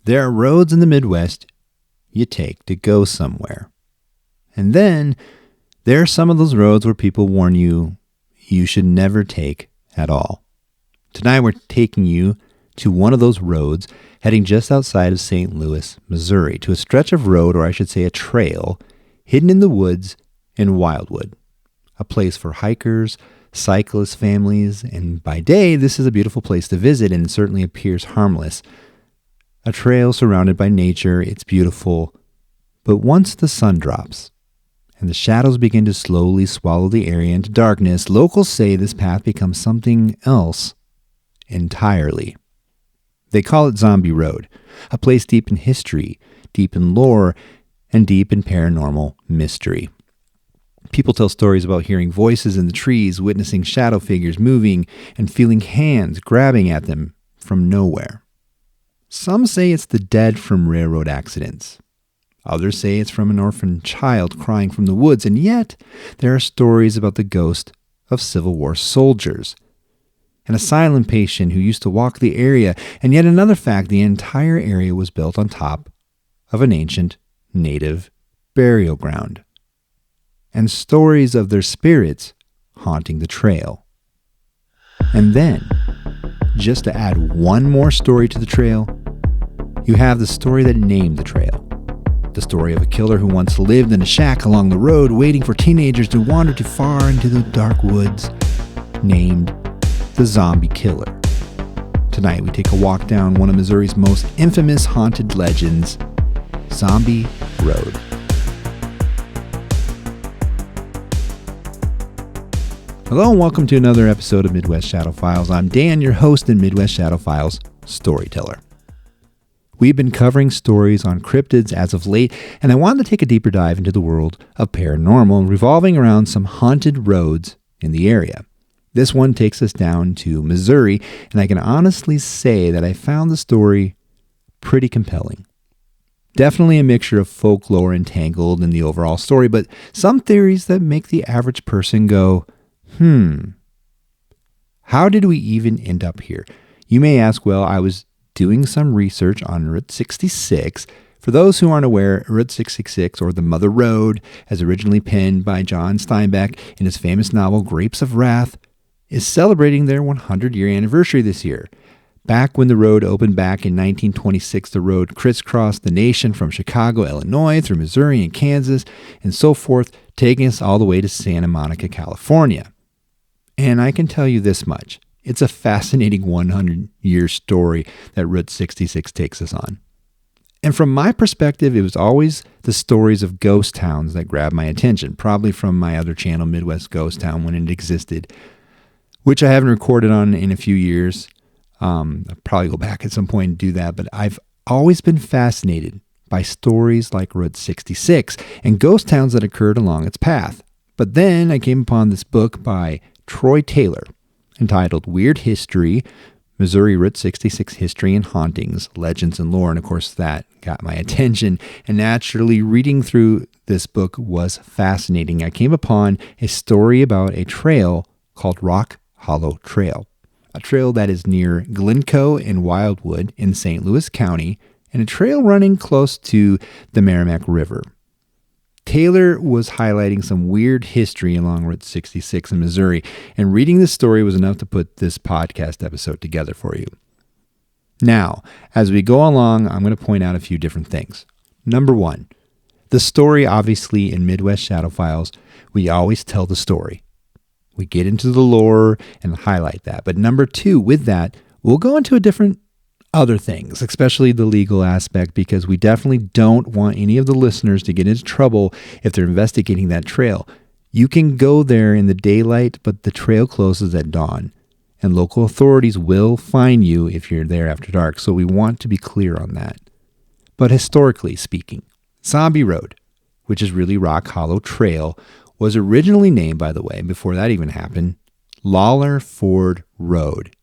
There are roads in the Midwest you take to go somewhere. And then there are some of those roads where people warn you should never take at all. Tonight we're taking you to one of those roads heading just outside of St. Louis, Missouri, to a stretch of road, or I should say a trail, hidden in the woods in Wildwood. A place for hikers, cyclist families, and by day this is a beautiful place to visit and certainly appears harmless. A trail surrounded by nature, it's beautiful, but once the sun drops and the shadows begin to slowly swallow the area into darkness, locals say this path becomes something else entirely. They call it Zombie Road, a place deep in history, deep in lore, and deep in paranormal mystery. People tell stories about hearing voices in the trees, witnessing shadow figures moving, and feeling hands grabbing at them from nowhere. Some say it's the dead from railroad accidents. Others say it's from an orphaned child crying from the woods, and yet there are stories about the ghost of Civil War soldiers, an asylum patient who used to walk the area, and yet another fact, the entire area was built on top of an ancient native burial ground, and stories of their spirits haunting the trail. And then, just to add one more story to the trail, you have the story that named the trail. The story of a killer who once lived in a shack along the road waiting for teenagers to wander too far into the dark woods, named the Zombie Killer. Tonight we take a walk down one of Missouri's most infamous haunted legends, Zombie Road. Hello and welcome to another episode of Midwest Shadow Files. I'm Dan, your host and Midwest Shadow Files storyteller. We've been covering stories on cryptids as of late, and I wanted to take a deeper dive into the world of paranormal, revolving around some haunted roads in the area. This one takes us down to Missouri, and I can honestly say that I found the story pretty compelling. Definitely a mixture of folklore entangled in the overall story, but some theories that make the average person go, how did we even end up here? You may ask, well, I was doing some research on Route 66. For those who aren't aware, Route 666, or the Mother Road, as originally penned by John Steinbeck in his famous novel Grapes of Wrath, is celebrating their 100-year anniversary this year. Back when the road opened back in 1926, the road crisscrossed the nation from Chicago, Illinois, through Missouri and Kansas, and so forth, taking us all the way to Santa Monica, California. And I can tell you this much. It's a fascinating 100-year story that Route 66 takes us on. And from my perspective, it was always the stories of ghost towns that grabbed my attention, probably from my other channel, Midwest Ghost Town, when it existed, which I haven't recorded on in a few years. I'll probably go back at some point and do that, but I've always been fascinated by stories like Route 66 and ghost towns that occurred along its path. But then I came upon this book by Troy Taylor, entitled Weird History, Missouri Route 66 History and Hauntings, Legends and Lore. And of course, that got my attention. And naturally, reading through this book was fascinating. I came upon a story about a trail called Rock Hollow Trail, a trail that is near Glencoe and Wildwood in St. Louis County, and a trail running close to the Merrimack River. Taylor was highlighting some weird history along Route 66 in Missouri, and reading this story was enough to put this podcast episode together for you. Now, as we go along, I'm going to point out a few different things. Number one, the story, obviously, in Midwest Shadow Files, we always tell the story. We get into the lore and highlight that. But number two, with that, we'll go into a different other things, especially the legal aspect, because we definitely don't want any of the listeners to get into trouble if they're investigating that trail. You can go there in the daylight, but the trail closes at dawn, and local authorities will fine you if you're there after dark, so we want to be clear on that. But historically speaking, Zombie Road, which is really Rock Hollow Trail, was originally named, by the way, before that even happened, Lawler Ford Road.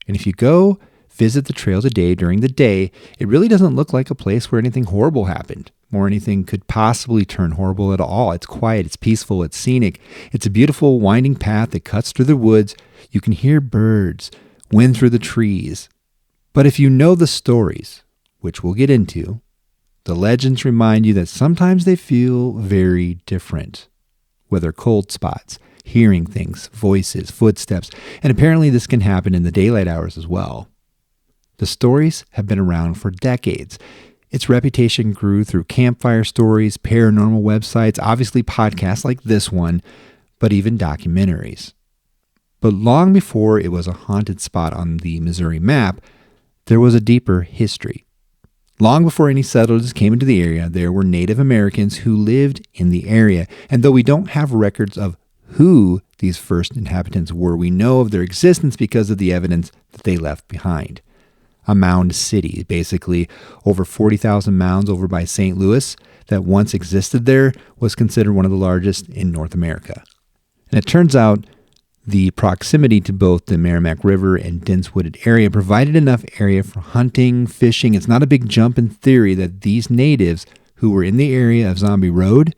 And if you go visit the trail today during the day, it really doesn't look like a place where anything horrible happened, or anything could possibly turn horrible at all. It's quiet, it's peaceful, it's scenic. It's a beautiful winding path that cuts through the woods. You can hear birds, wind through the trees. But if you know the stories, which we'll get into, the legends remind you that sometimes they feel very different. Whether cold spots, hearing things, voices, footsteps, and apparently this can happen in the daylight hours as well. The stories have been around for decades. Its reputation grew through campfire stories, paranormal websites, obviously podcasts like this one, but even documentaries. But long before it was a haunted spot on the Missouri map, there was a deeper history. Long before any settlers came into the area, there were Native Americans who lived in the area. And though we don't have records of who these first inhabitants were, we know of their existence because of the evidence that they left behind. A mound city, basically over 40,000 mounds over by St. Louis, that once existed there, was considered one of the largest in North America. And it turns out the proximity to both the Merrimack River and dense wooded area provided enough area for hunting, fishing. It's not a big jump in theory that these natives who were in the area of Zombie Road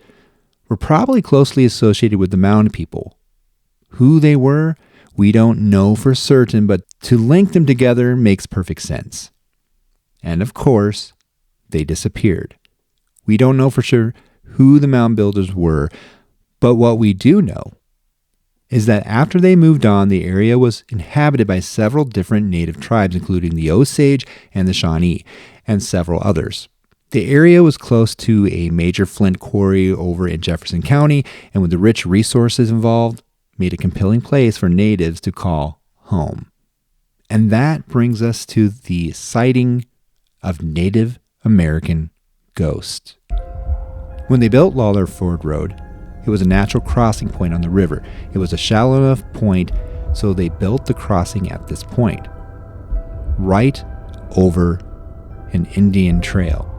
were probably closely associated with the mound people. Who they were, we don't know for certain, but to link them together makes perfect sense. And of course, they disappeared. We don't know for sure who the mound builders were, but what we do know is that after they moved on, the area was inhabited by several different native tribes, including the Osage and the Shawnee, and several others. The area was close to a major flint quarry over in Jefferson County, and with the rich resources involved, made a compelling place for natives to call home. And that brings us to the sighting of Native American ghosts. When they built Lawler Ford Road, it was a natural crossing point on the river. It was a shallow enough point, so they built the crossing at this point, right over an Indian trail.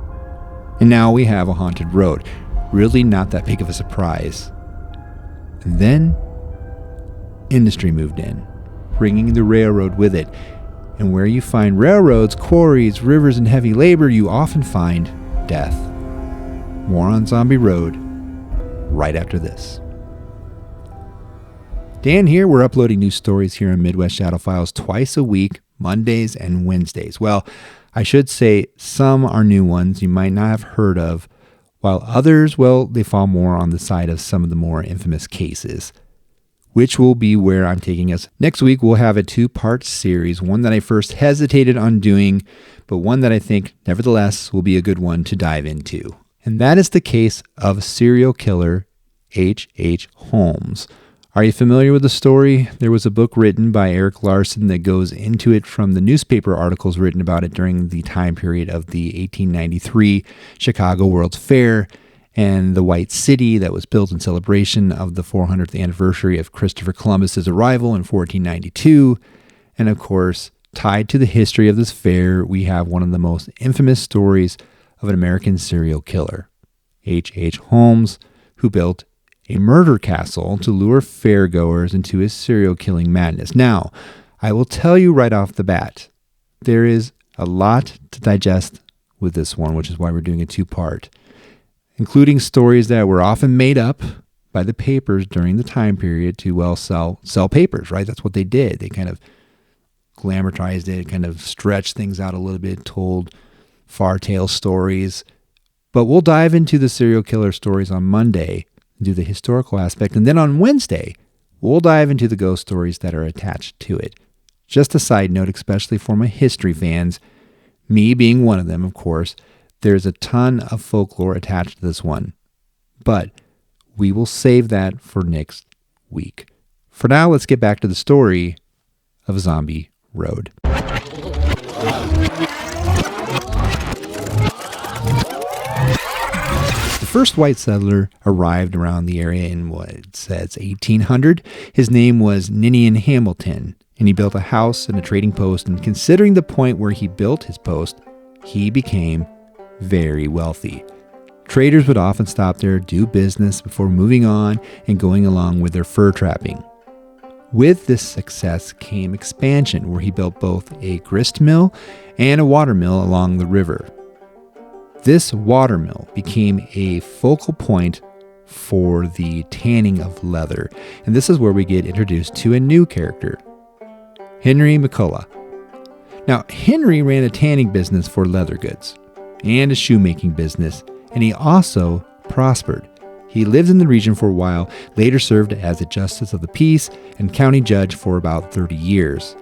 And now we have a haunted road. Really not that big of a surprise. And then industry moved in, bringing the railroad with it. And where you find railroads, quarries, rivers, and heavy labor, you often find death. More on Zombie Road right after this. Dan here. We're uploading new stories here on Midwest Shadow Files twice a week, Mondays and Wednesdays. Well, I should say some are new ones you might not have heard of, while others, well, they fall more on the side of some of the more infamous cases, which will be where I'm taking us. Next week, we'll have a 2-part series, one that I first hesitated on doing, but one that I think, nevertheless, will be a good one to dive into. And that is the case of serial killer H.H. Holmes. Are you familiar with the story? There was a book written by Eric Larson that goes into it from the newspaper articles written about it during the time period of the 1893 Chicago World's Fair and the White City that was built in celebration of the 400th anniversary of Christopher Columbus's arrival in 1492. And of course, tied to the history of this fair, we have one of the most infamous stories of an American serial killer, H.H. Holmes, who built a murder castle to lure fairgoers into his serial killing madness. Now, I will tell you right off the bat, there is a lot to digest with this one, which is why we're doing a 2-part, including stories that were often made up by the papers during the time period to, well, sell papers, right? That's what they did. They kind of glamorized it, kind of stretched things out a little bit, told far tale stories. But we'll dive into the serial killer stories on Monday, do the historical aspect, and then on Wednesday, we'll dive into the ghost stories that are attached to it. Just a side note, especially for my history fans, me being one of them, of course, there's a ton of folklore attached to this one. But we will save that for next week. For now, let's get back to the story of Zombie Road. The first white settler arrived around the area in what it says 1800. His name was Ninian Hamilton, and he built a house and a trading post. And considering the point where he built his post, he became very wealthy. Traders would often stop there, do business before moving on and going along with their fur trapping. With this success came expansion, where he built both a grist mill and a water mill along the river. This watermill became a focal point for the tanning of leather, and this is where we get introduced to a new character, Henry McCullough. Now, Henry ran a tanning business for leather goods and a shoemaking business, and he also prospered. He lived in the region for a while, later served as a justice of the peace and county judge for about 30 years.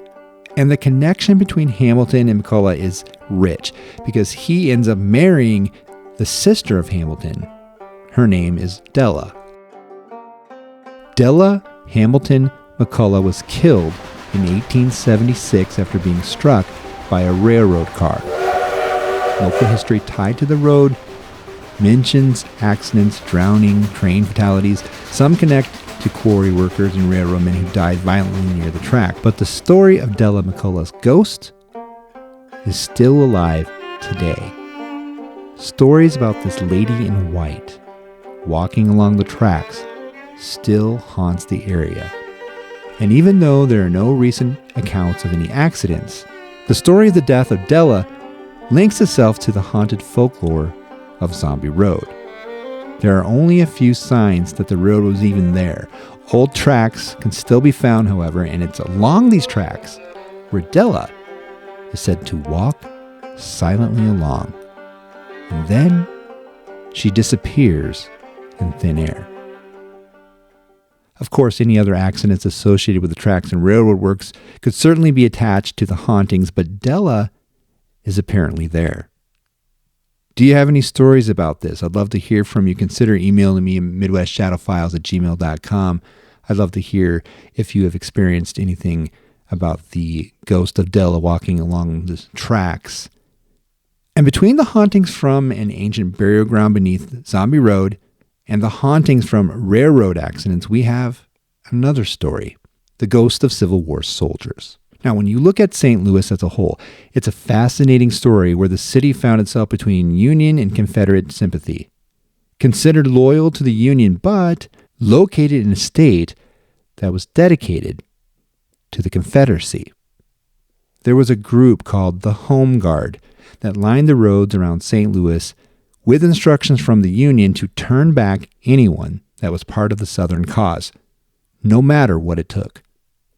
And the connection between Hamilton and McCullough is rich because he ends up marrying the sister of Hamilton. Her name is Della. Della Hamilton McCullough was killed in 1876 after being struck by a railroad car. Local history tied to the road mentions accidents, drowning, train fatalities. Some connect to quarry workers and railroadmen who died violently near the track. But the story of Della McCullough's ghost is still alive today. Stories about this lady in white walking along the tracks still haunts the area. And even though there are no recent accounts of any accidents, the story of the death of Della links itself to the haunted folklore of Zombie Road. There are only a few signs that the road was even there. Old tracks can still be found, however, and it's along these tracks where Della is said to walk silently along. And then she disappears in thin air. Of course, any other accidents associated with the tracks and railroad works could certainly be attached to the hauntings, but Della is apparently there. Do you have any stories about this? I'd love to hear from you. Consider emailing me at midwestshadowfiles@gmail.com. I'd love to hear if you have experienced anything about the ghost of Della walking along the tracks. And between the hauntings from an ancient burial ground beneath Zombie Road and the hauntings from railroad accidents, we have another story, the ghost of Civil War soldiers. Now, when you look at St. Louis as a whole, it's a fascinating story where the city found itself between Union and Confederate sympathy. Considered loyal to the Union, but located in a state that was dedicated to the Confederacy. There was a group called the Home Guard that lined the roads around St. Louis with instructions from the Union to turn back anyone that was part of the Southern cause, no matter what it took.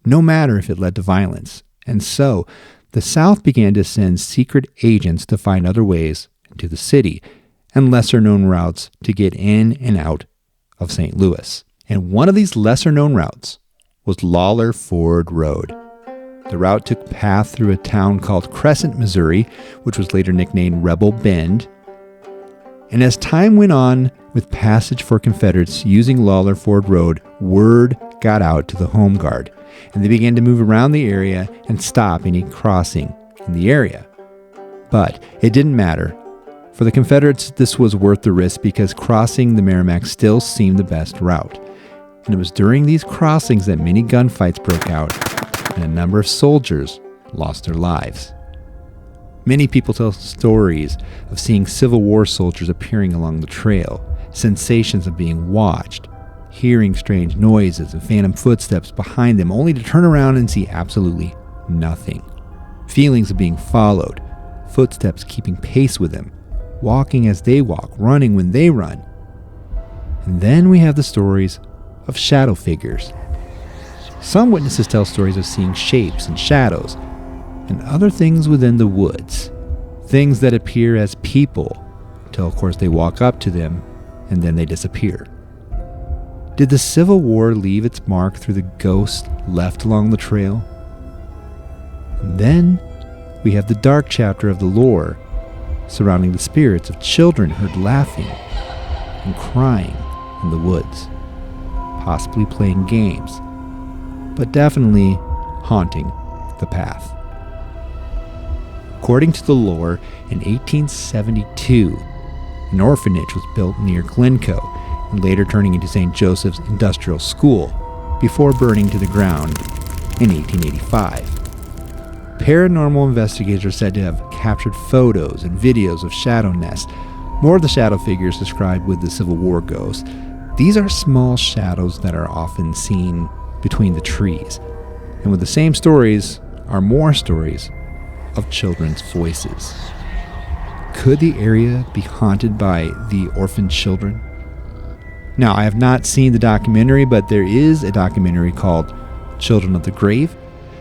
No matter if it led to violence. And so, the South began to send secret agents to find other ways into the city and lesser-known routes to get in and out of St. Louis. And one of these lesser-known routes was Lawler Ford Road. The route took path through a town called Crescent, Missouri, which was later nicknamed Rebel Bend. And as time went on with passage for Confederates using Lawler Ford Road, word got out to the Home Guard, and they began to move around the area and stop any crossing in the area. But it didn't matter. For the Confederates, this was worth the risk because crossing the Merrimack still seemed the best route. And it was during these crossings that many gunfights broke out and a number of soldiers lost their lives. Many people tell stories of seeing Civil War soldiers appearing along the trail, sensations of being watched, hearing strange noises and phantom footsteps behind them, only to turn around and see absolutely nothing. Feelings of being followed, footsteps keeping pace with them, walking as they walk, running when they run. And then we have the stories of shadow figures. Some witnesses tell stories of seeing shapes and shadows, and other things within the woods, things that appear as people, till of course they walk up to them and then they disappear. Did the Civil War leave its mark through the ghosts left along the trail? And then we have the dark chapter of the lore surrounding the spirits of children heard laughing and crying in the woods, possibly playing games, but definitely haunting the path. According to the lore, in 1872, an orphanage was built near Glencoe, and later turning into St. Joseph's Industrial School, before burning to the ground in 1885. Paranormal investigators are said to have captured photos and videos of shadow nests, more of the shadow figures described with the Civil War ghosts. These are small shadows that are often seen between the trees, and with the same stories are more stories of children's voices. Could the area be haunted by the orphaned children? Now, I have not seen the documentary, but there is a documentary called Children of the Grave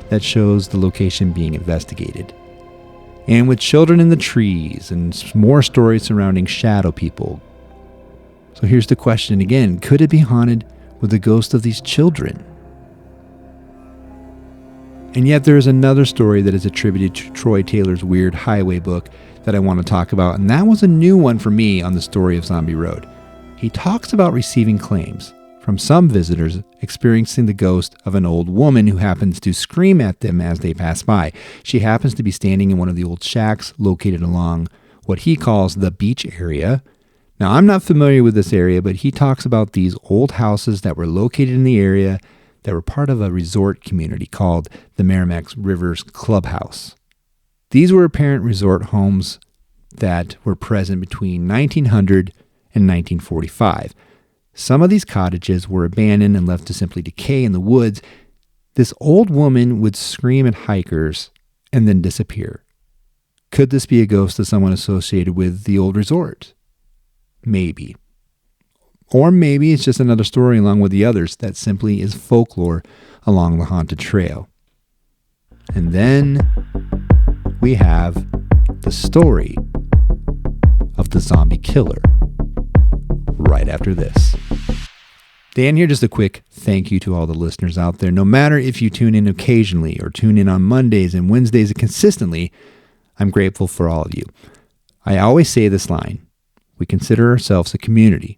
that shows the location being investigated. and with children in the trees, and more stories surrounding shadow people. So here's the question again. Could it be haunted with the ghost of these children? And yet there is another story that is attributed to Troy Taylor's Weird Highway book that I want to talk about, and that was a new one for me on the story of Zombie Road. He talks about receiving claims from some visitors experiencing the ghost of an old woman who happens to scream at them as they pass by. She happens to be standing in one of the old shacks located along what he calls the beach area. Now, I'm not familiar with this area, but he talks about these old houses that were located in the area that were part of a resort community called the Merrimack Rivers Clubhouse. These were apparent resort homes that were present between 1900 and 1945. Some of these cottages were abandoned and left to simply decay in the woods. This old woman would scream at hikers and then disappear. Could this be a ghost of someone associated with the old resort? Maybe. Or maybe it's just another story along with the others that simply is folklore along the haunted trail. And then we have the story of the zombie killer right after this. Dan here, just a quick thank you to all the listeners out there. No matter if you tune in occasionally or tune in on Mondays and Wednesdays consistently, I'm grateful for all of you. I always say this line: we consider ourselves a community.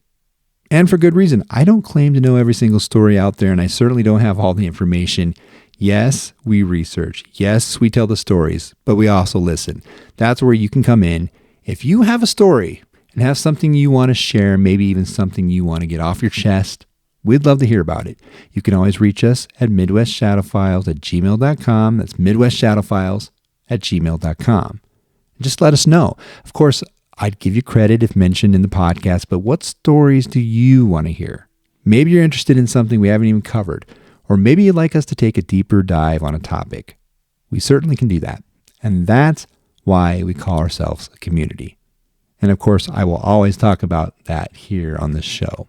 And for good reason. I don't claim to know every single story out there, and I certainly don't have all the information. Yes, we research. Yes, we tell the stories, but we also listen. That's where you can come in. If you have a story and have something you want to share, maybe even something you want to get off your chest, we'd love to hear about it. You can always reach us at midwestshadowfiles@gmail.com. That's midwestshadowfiles@gmail.com. Just let us know. Of course, I'd give you credit if mentioned in the podcast, but what stories do you want to hear? Maybe you're interested in something we haven't even covered, or maybe you'd like us to take a deeper dive on a topic. We certainly can do that. And that's why we call ourselves a community. And of course, I will always talk about that here on this show.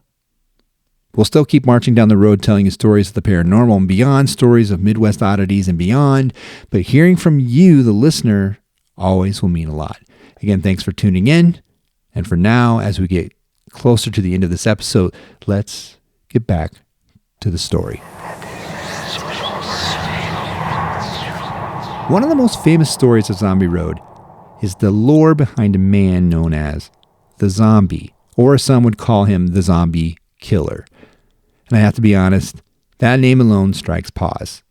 We'll still keep marching down the road telling you stories of the paranormal and beyond, stories of Midwest oddities and beyond, but hearing from you, the listener, always will mean a lot. Again, thanks for tuning in. And for now, as we get closer to the end of this episode, let's get back to the story. One of the most famous stories of Zombie Road is the lore behind a man known as the Zombie, or some would call him the Zombie Killer. And I have to be honest, that name alone strikes pause.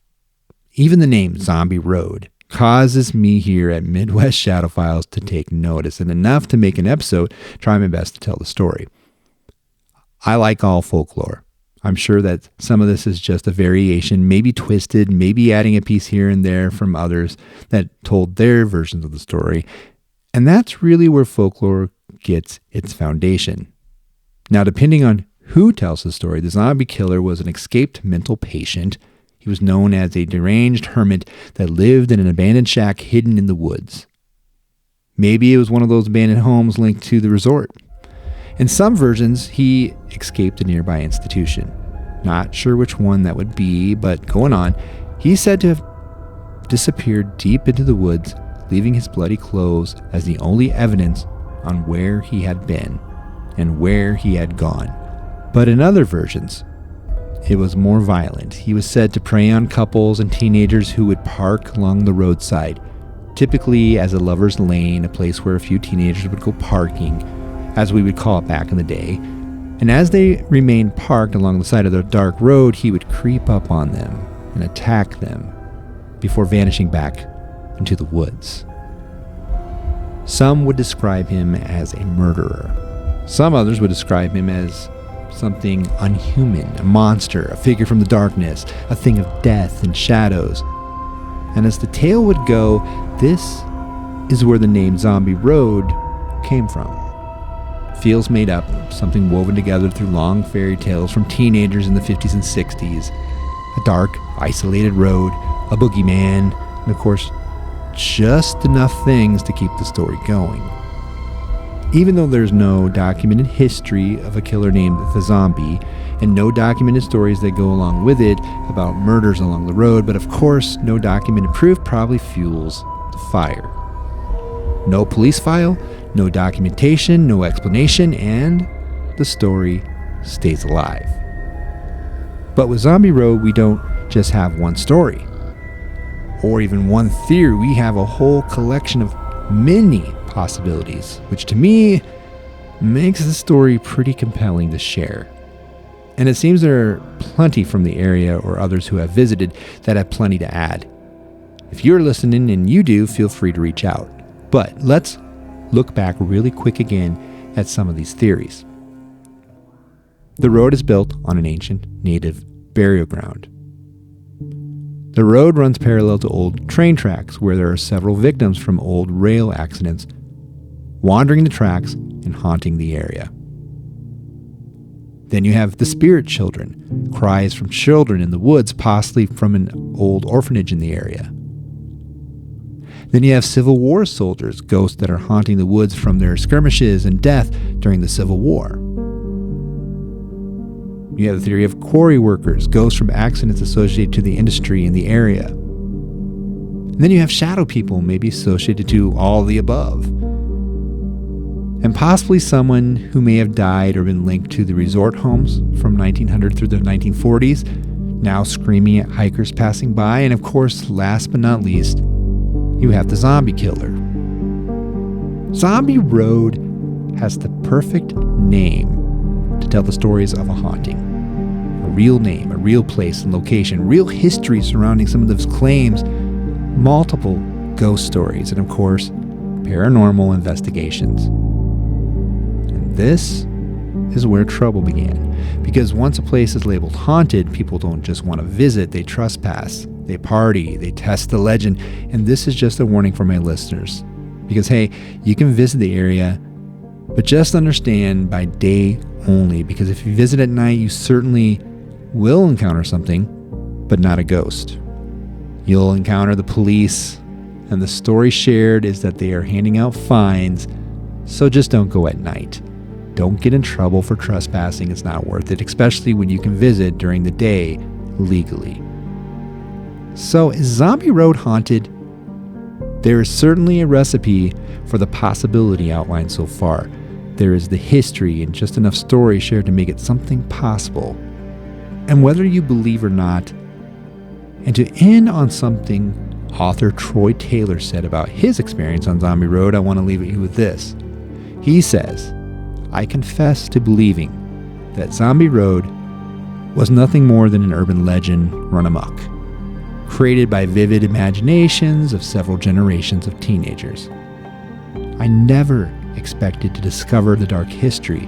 Even the name Zombie Road causes me here at Midwest Shadow Files to take notice, and enough to make an episode, try my best to tell the story. I like all folklore. I'm sure that some of this is just a variation, maybe twisted, maybe adding a piece here and there from others that told their versions of the story. And that's really where folklore gets its foundation. Now, depending on who tells the story, the zombie killer was an escaped mental patient. He was known as a deranged hermit that lived in an abandoned shack hidden in the woods. Maybe it was one of those abandoned homes linked to the resort. In some versions, he escaped a nearby institution. Not sure which one that would be, but going on, he's said to have disappeared deep into the woods, leaving his bloody clothes as the only evidence on where he had been and where he had gone. But in other versions, it was more violent. He was said to prey on couples and teenagers who would park along the roadside, typically as a lover's lane, a place where a few teenagers would go parking, as we would call it back in the day. And as they remained parked along the side of the dark road, he would creep up on them and attack them before vanishing back into the woods. Some would describe him as a murderer. Some others would describe him as something unhuman, a monster, a figure from the darkness, a thing of death and shadows. And as the tale would go, this is where the name Zombie Road came from. Feels made up, something woven together through long fairy tales from teenagers in the 50s and 60s. A dark, isolated road, a boogeyman, and of course, just enough things to keep the story going. Even though there's no documented history of a killer named the Zombie, and no documented stories that go along with it about murders along the road, but of course, no documented proof probably fuels the fire. No police file, no documentation, no explanation, and the story stays alive. But with Zombie Road, we don't just have one story or even one theory. We have a whole collection of many possibilities, which to me makes the story pretty compelling to share. And it seems there are plenty from the area or others who have visited that have plenty to add. If you're listening and you do, feel free to reach out. But let's look back really quick again at some of these theories. The road is built on an ancient native burial ground. The road runs parallel to old train tracks where there are several victims from old rail accidents wandering the tracks and haunting the area. Then you have the spirit children, cries from children in the woods, possibly from an old orphanage in the area. Then you have Civil War soldiers, ghosts that are haunting the woods from their skirmishes and death during the Civil War. You have the theory of quarry workers, ghosts from accidents associated to the industry in the area. And then you have shadow people, maybe associated to all of the above. And possibly someone who may have died or been linked to the resort homes from 1900 through the 1940s, now screaming at hikers passing by. And of course, last but not least, you have the zombie killer. Zombie Road has the perfect name to tell the stories of a haunting. A real name, a real place and location, real history surrounding some of those claims, multiple ghost stories, and of course, paranormal investigations. This is where trouble began, because once a place is labeled haunted, people don't just want to visit, they trespass, they party, they test the legend, and this is just a warning for my listeners. Because hey, you can visit the area, but just understand by day only, because if you visit at night, you certainly will encounter something, but not a ghost. You'll encounter the police, and the story shared is that they are handing out fines, so just don't go at night. Don't get in trouble for trespassing. It's not worth it, especially when you can visit during the day legally. So, is Zombie Road haunted? There is certainly a recipe for the possibility outlined so far. There is the history and just enough story shared to make it something possible. And whether you believe or not, and to end on something author Troy Taylor said about his experience on Zombie Road, I want to leave you with this. He says, I confess to believing that Zombie Road was nothing more than an urban legend run amok, created by vivid imaginations of several generations of teenagers. I never expected to discover the dark history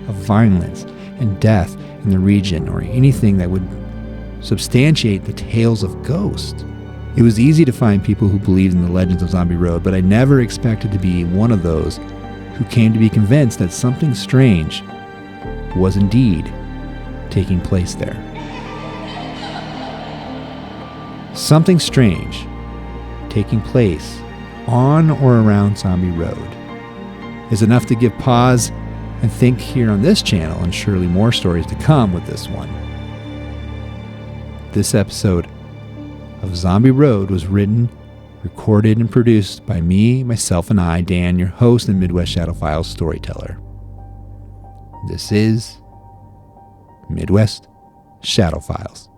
of violence and death in the region or anything that would substantiate the tales of ghosts. It was easy to find people who believed in the legends of Zombie Road, but I never expected to be one of those who came to be convinced that something strange was indeed taking place there. Something strange taking place on or around Zombie Road is enough to give pause and think here on this channel, and surely more stories to come with this one. This episode of Zombie Road was written, recorded, and produced by me, myself, and I, Dan, your host and Midwest Shadow Files storyteller. This is Midwest Shadow Files.